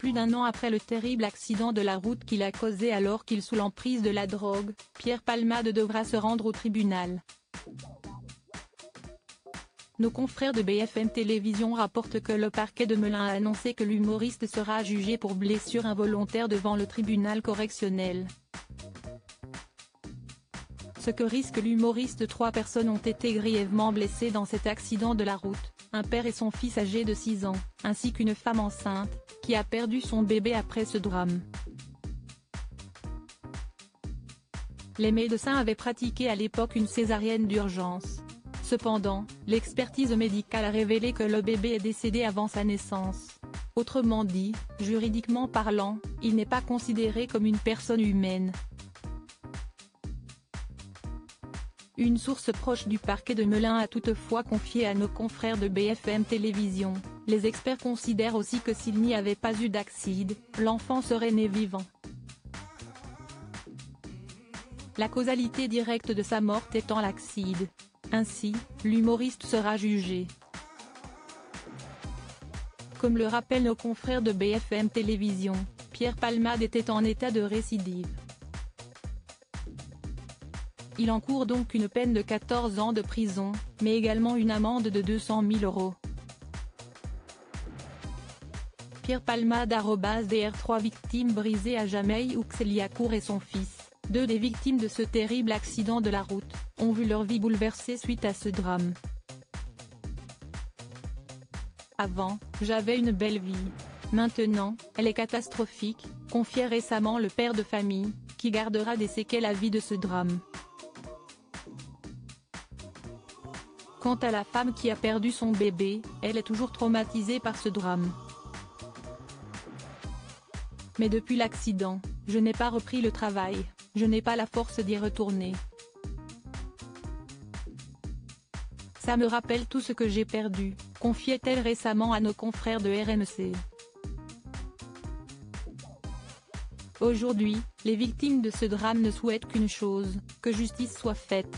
Plus d'1 an après le terrible accident de la route qu'il a causé alors qu'il sous l'emprise de la drogue, Pierre Palmade devra se rendre au tribunal. Nos confrères de BFM Télévision rapportent que le parquet de Melun a annoncé que l'humoriste sera jugé pour blessure involontaire devant le tribunal correctionnel. Ce que risque l'humoriste: 3 personnes ont été grièvement blessées dans cet accident de la route, un père et son fils âgé de 6 ans, ainsi qu'une femme enceinte, qui a perdu son bébé après ce drame. Les médecins avaient pratiqué à l'époque une césarienne d'urgence. Cependant, l'expertise médicale a révélé que le bébé est décédé avant sa naissance. Autrement dit, juridiquement parlant, il n'est pas considéré comme une personne humaine. Une source proche du parquet de Melun a toutefois confié à nos confrères de BFM Télévision: les experts considèrent aussi que s'il n'y avait pas eu d'accident, l'enfant serait né vivant. La causalité directe de sa mort étant l'accident. Ainsi, l'humoriste sera jugé. Comme le rappellent nos confrères de BFM Télévision, Pierre Palmade était en état de récidive. Il encourt donc une peine de 14 ans de prison, mais également une amende de 200 000 €. Pierre Palmade @dr3 victime brisée à jamais. Uxelia Cour et son fils, 2 des victimes de ce terrible accident de la route, ont vu leur vie bouleversée suite à ce drame. Avant, j'avais une belle vie. Maintenant, elle est catastrophique, confiait récemment le père de famille, qui gardera des séquelles à vie de ce drame. Quant à la femme qui a perdu son bébé, elle est toujours traumatisée par ce drame. Mais depuis l'accident, je n'ai pas repris le travail, je n'ai pas la force d'y retourner. Ça me rappelle tout ce que j'ai perdu, confiait-elle récemment à nos confrères de RMC. Aujourd'hui, les victimes de ce drame ne souhaitent qu'une chose: que justice soit faite.